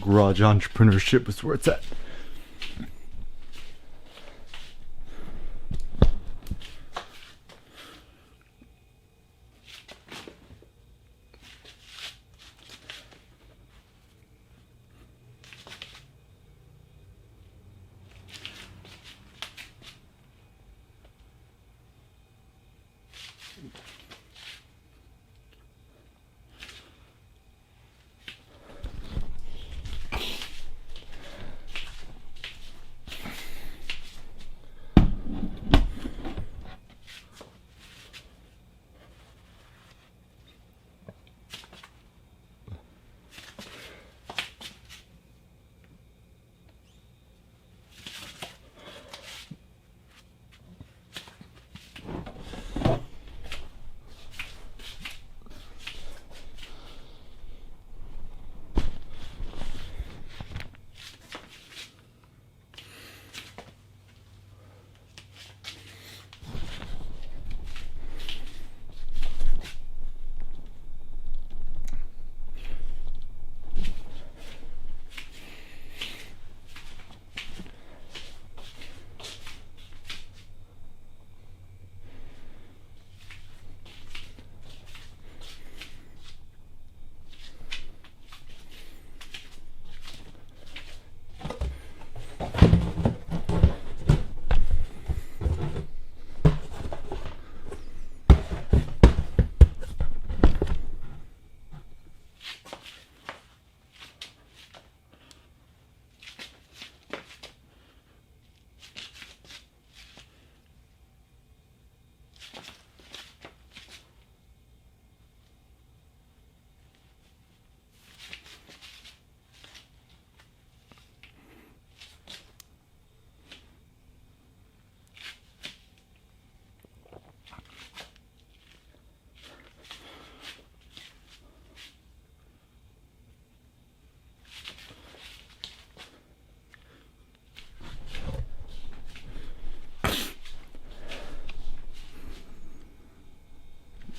garage entrepreneurship is where it's at.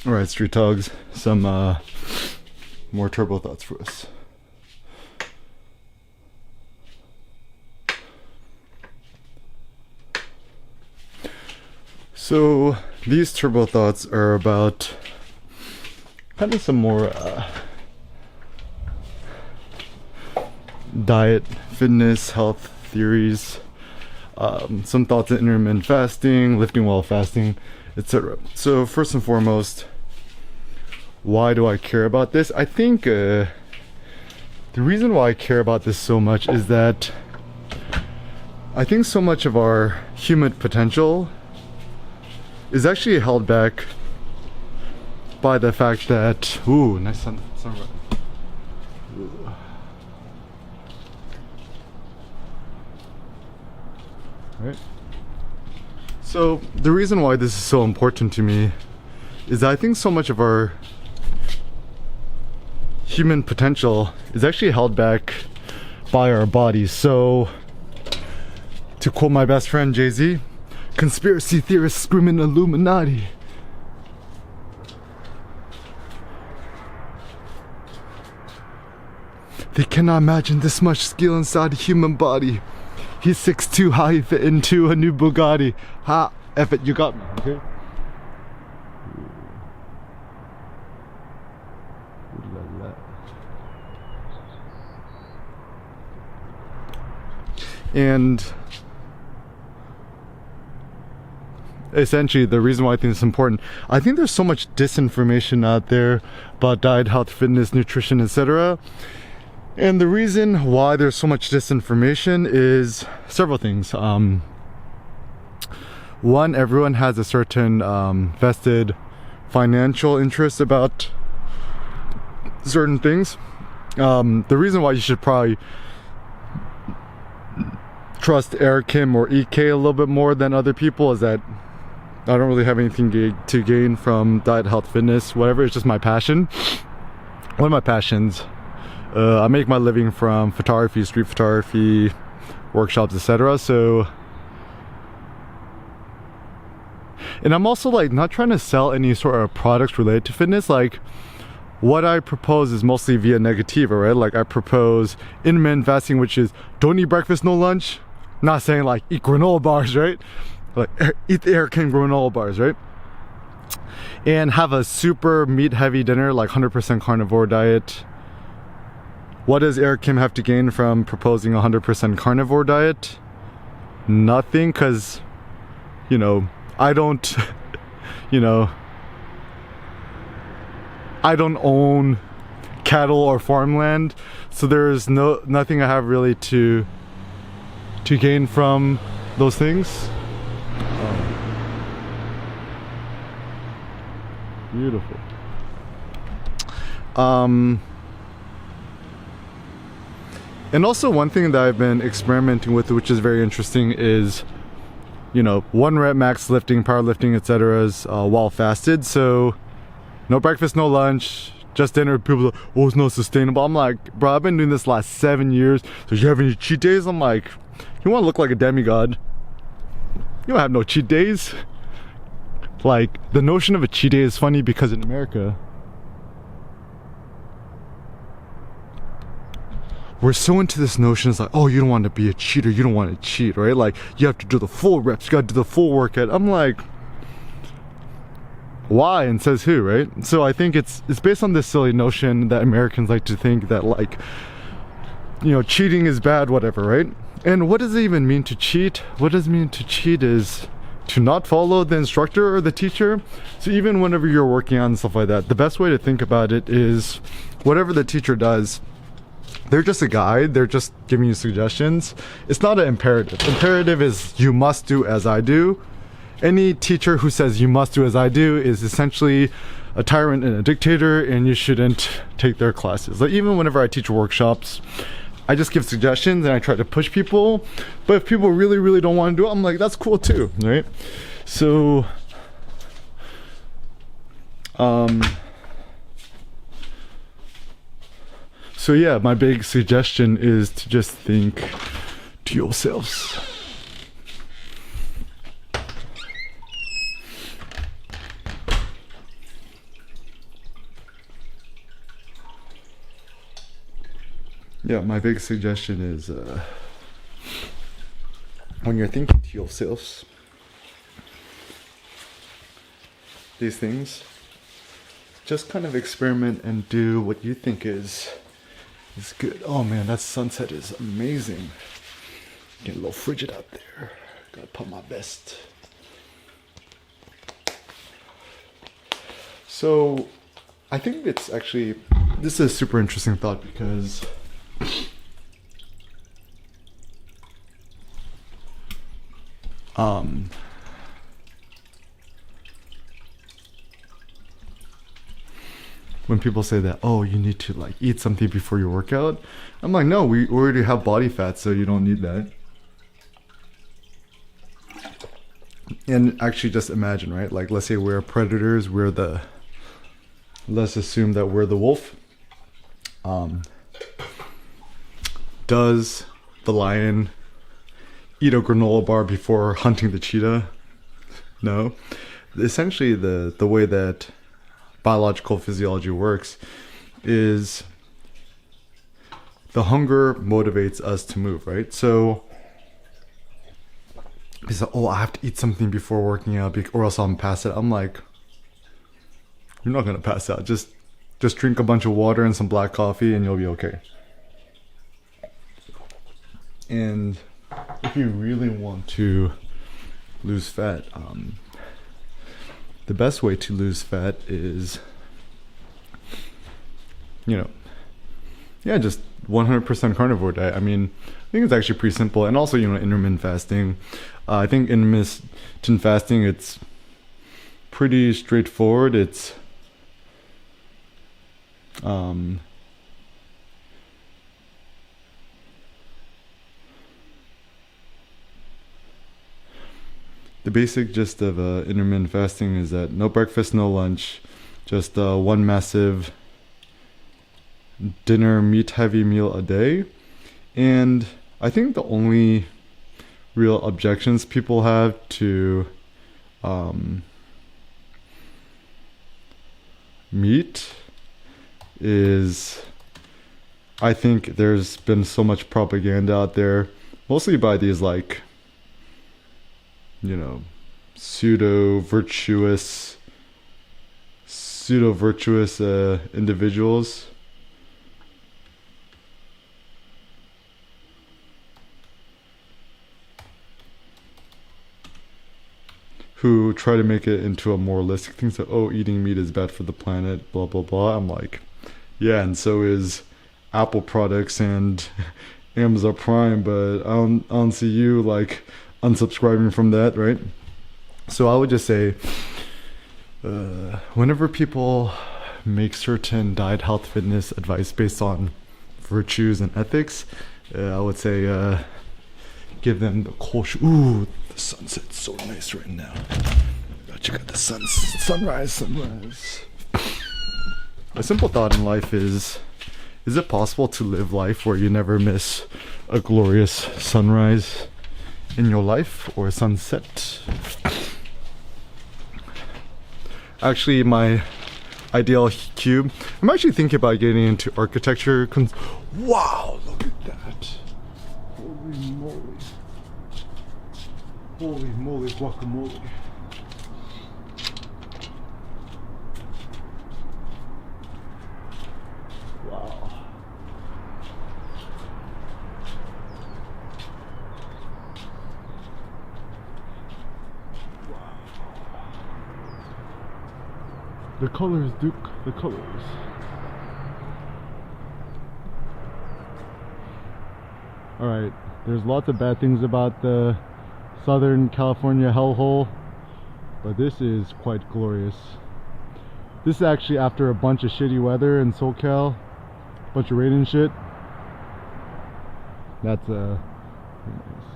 Alright, Street Dogs, some more turbo thoughts for us. So these turbo thoughts are about kind of some more diet, fitness, health theories, some thoughts on intermittent fasting, lifting while fasting, etc. So first and foremost, why do I care about this? I think the reason why I care about this so much is that I think so much of our human potential is actually held back by the fact that, ooh, nice sunrise. Right. So the reason why this is so important to me is that I think so much of our human potential is actually held back by our bodies. So to quote my best friend Jay-Z, conspiracy theorists screaming Illuminati. They cannot imagine this much skill inside the human body. He's 6'2", how he fit into a new Bugatti. Ha, F it, you got me, okay? And essentially the reason why I think it's important, I think there's so much disinformation out there about diet, health, fitness, nutrition, etc. And the reason why there's so much disinformation is several things. One, everyone has a certain vested financial interest about certain things. The reason why you should probably trust Eric Kim or EK a little bit more than other people is that I don't really have anything to gain from diet, health, fitness, whatever. It's just my passion. One of my passions. I make my living from photography, street photography, workshops, etc. So, and I'm also like not trying to sell any sort of products related to fitness. Like what I propose is mostly via negativa, right? Like I propose intermittent fasting, which is don't eat breakfast, no lunch. Not saying like eat granola bars, right? Like eat the Air King granola bars, right? And have a super meat heavy dinner, like 100% carnivore diet. What does Eric Kim have to gain from proposing a 100% carnivore diet? Nothing, because, you know, I don't, you know, I don't own cattle or farmland, so there's nothing I have really to gain from those things. Beautiful. And also one thing that I've been experimenting with, which is very interesting, is, you know, 1 rep max lifting, powerlifting, etc. While fasted. So no breakfast, no lunch, just dinner. People are like, oh, it's not sustainable. I'm like, bro, I've been doing this last 7 years. So you have any cheat days? I'm like, you want to look like a demigod? You don't have no cheat days. Like, the notion of a cheat day is funny because in America, we're so into this notion. It's like, oh, you don't want to be a cheater, you don't want to cheat, right? Like, you have to do the full reps, you got to do the full workout. I'm like, why? And says who, right? So I think it's based on this silly notion that Americans like to think that, like, you know, cheating is bad, whatever, right? And what does it even mean to cheat? What does it mean to cheat is to not follow the instructor or the teacher. So even whenever you're working on stuff like that, the best way to think about it is whatever the teacher does, they're just a guide, they're just giving you suggestions. It's not an imperative. Imperative is you must do as I do. Any teacher who says you must do as I do is essentially a tyrant and a dictator, and you shouldn't take their classes. Like, even whenever I teach workshops, I just give suggestions and I try to push people. But if people really don't want to do it, I'm like, that's cool too, right? So so yeah, my big suggestion is to just think to yourselves. Yeah, my big suggestion is when you're thinking to yourselves these things, just kind of experiment and do what you think is good. Oh man, that sunset is amazing. Getting a little frigid out there. Gotta put my best. So I think it's actually, this is a super interesting thought because when people say that, oh, you need to like eat something before your workout, I'm like, no, we already have body fat, so you don't need that. And actually just imagine, right? Like, let's say we're predators, let's assume that we're the wolf. Does the lion eat a granola bar before hunting the cheetah? No. Essentially, the way that biological physiology works is the hunger motivates us to move, right? So it's like, oh, I have to eat something before working out or else I'm pass out. I'm like, you're not gonna pass out. Just drink a bunch of water and some black coffee and you'll be okay. And if you really want to lose fat, the best way to lose fat is, just 100% carnivore diet. I mean, I think it's actually pretty simple. And also, intermittent fasting. I think intermittent fasting, it's pretty straightforward. It's the basic gist of intermittent fasting is that no breakfast, no lunch, just one massive dinner meat heavy meal a day. And I think the only real objections people have to meat is I think there's been so much propaganda out there, mostly by these like, you know, pseudo-virtuous individuals who try to make it into a moralistic thing. So, oh, eating meat is bad for the planet, blah, blah, blah. I'm like, yeah, and so is Apple products and Amazon Prime, but I don't see you like unsubscribing from that, right? So I would just say, whenever people make certain diet, health, fitness advice based on virtues and ethics, I would say give them the caution. Ooh, the sunset's so nice right now. Check out the sunrise. A simple thought in life is it possible to live life where you never miss a glorious sunrise in your life or a sunset? Actually, my ideal cube, I'm actually thinking about getting into architecture. Wow, look at that. Holy moly guacamole. Wow. The colors, Duke, the colors. Alright, there's lots of bad things about the Southern California hellhole, but this is quite glorious. This is actually after a bunch of shitty weather in SoCal, bunch of rain and shit. That's pretty nice.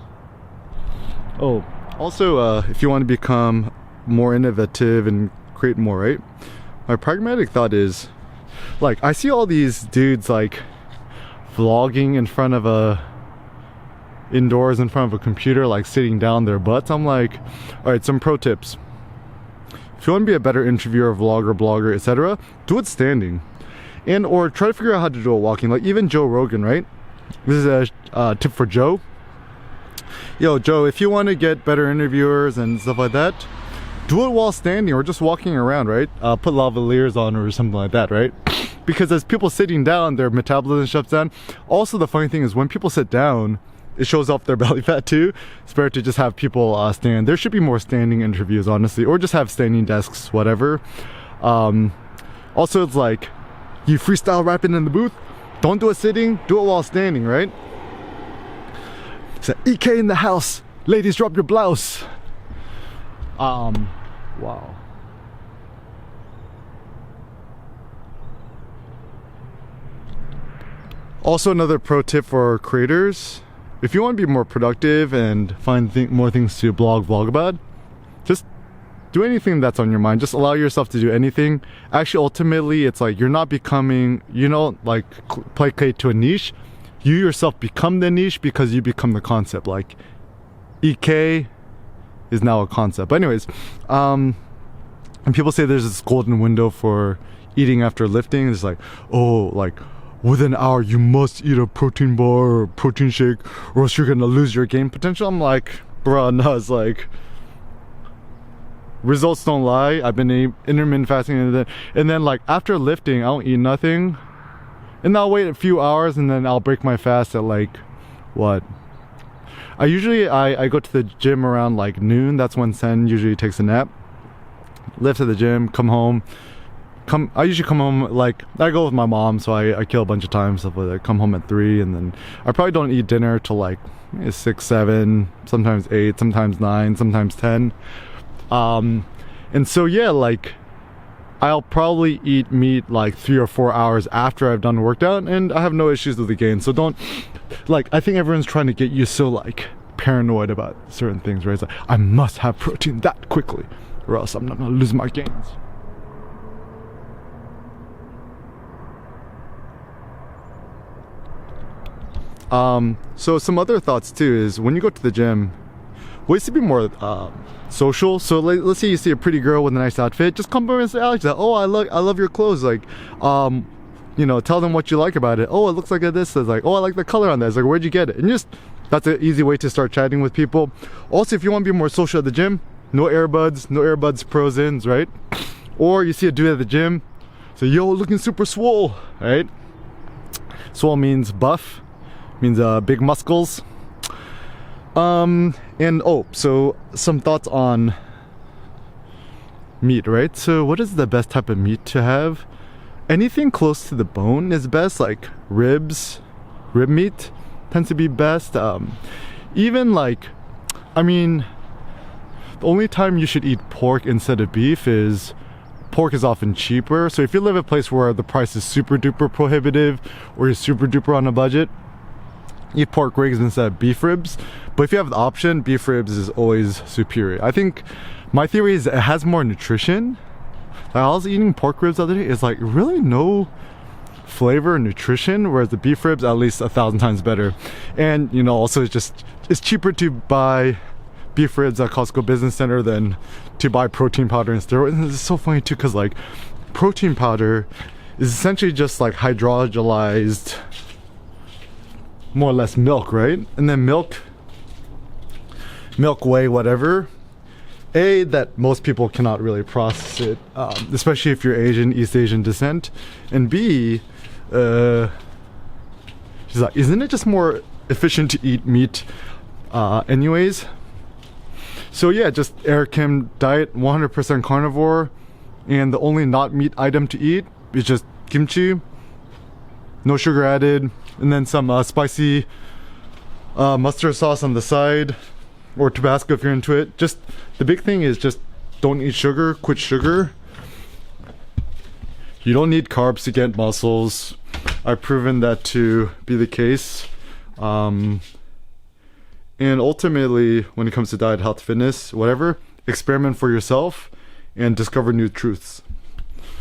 Oh, also, if you want to become more innovative and create more, right? My pragmatic thought is, like, I see all these dudes like vlogging in front of indoors in front of a computer, like sitting down their butts. I'm like, all right, some pro tips. If you want to be a better interviewer, vlogger, blogger, etc., do it standing, and or try to figure out how to do it walking. Like even Joe Rogan, right? This is a tip for Joe. Yo, Joe, if you want to get better interviewers and stuff like that, do it while standing or just walking around, right? Put lavaliers on or something like that, right? Because as people sitting down, their metabolism shuts down. Also, the funny thing is when people sit down, it shows off their belly fat too. It's better to just have people stand. There should be more standing interviews, honestly, or just have standing desks, whatever. Also, it's like, you freestyle rapping in the booth, don't do it sitting, do it while standing, right? So, EK in the house, ladies drop your blouse. Wow. Also, another pro tip for creators: if you want to be more productive and find more things to vlog about, just do anything that's on your mind. Just allow yourself to do anything. Actually, ultimately, it's like you're not becoming, you know, like placate to a niche. You yourself become the niche because you become the concept. Like EK is now a concept. But anyways, and people say there's this golden window for eating after lifting. It's like, oh, like within an hour you must eat a protein bar or protein shake or else you're gonna lose your gain potential. I'm like, bro, no. It's like, results don't lie. I've been intermittent fasting and then like after lifting I don't eat nothing, and I'll wait a few hours and then I'll break my fast at like what, I usually I go to the gym around like noon. That's when Sen usually takes a nap. Lift at the gym, come home. I usually come home, like I go with my mom, so I kill a bunch of time, stuff like that. Come home at 3, and then I probably don't eat dinner till like 6, 7, sometimes 8, sometimes 9, sometimes 10. And so yeah, like I'll probably eat meat like 3 or 4 hours after I've done the workout, and I have no issues with the gain. So don't, like, I think everyone's trying to get you so like paranoid about certain things, right? It's like, I must have protein that quickly or else I'm not gonna lose my gains. So some other thoughts too is when you go to the gym, ways to be more social. So let's say you see a pretty girl with a nice outfit, just compliment and say, Alex, oh, I love your clothes. Like, you know, tell them what you like about it. Oh, it looks like this. It's like, oh, I like the color on that. It's like, where'd you get it? And just, that's an easy way to start chatting with people. Also, if you want to be more social at the gym, no earbuds, pros ins, right? Or you see a dude at the gym, so yo, looking super swole, right? Swole means buff, means big muscles. And oh, so some thoughts on meat, right? So what is the best type of meat to have? Anything close to the bone is best, like rib meat tends to be best. Even like, I mean, the only time you should eat pork instead of beef is pork is often cheaper. So if you live in a place where the price is super duper prohibitive or you're super duper on a budget, eat pork ribs instead of beef ribs. But if you have the option, beef ribs is always superior. I think my theory is it has more nutrition. Like I was eating pork ribs the other day, it's like really no flavor and nutrition, whereas the beef ribs at least 1,000 times better. And you know, also it's cheaper to buy beef ribs at Costco Business Center than to buy protein powder and steroids. And it's so funny too, because like protein powder is essentially just like hydrolyzed, more or less milk, right? And then milk, whey, whatever, that most people cannot really process it, especially if you're Asian, East Asian descent. And B, she's like, isn't it just more efficient to eat meat anyways? So yeah, just Eric Kim diet, 100% carnivore, and the only not meat item to eat is just kimchi, no sugar added, and then some spicy mustard sauce on the side, or Tabasco if you're into it. Just the big thing is just don't eat sugar, quit sugar. You don't need carbs to get muscles. I've proven that to be the case. And ultimately, when it comes to diet, health, fitness, whatever, experiment for yourself and discover new truths.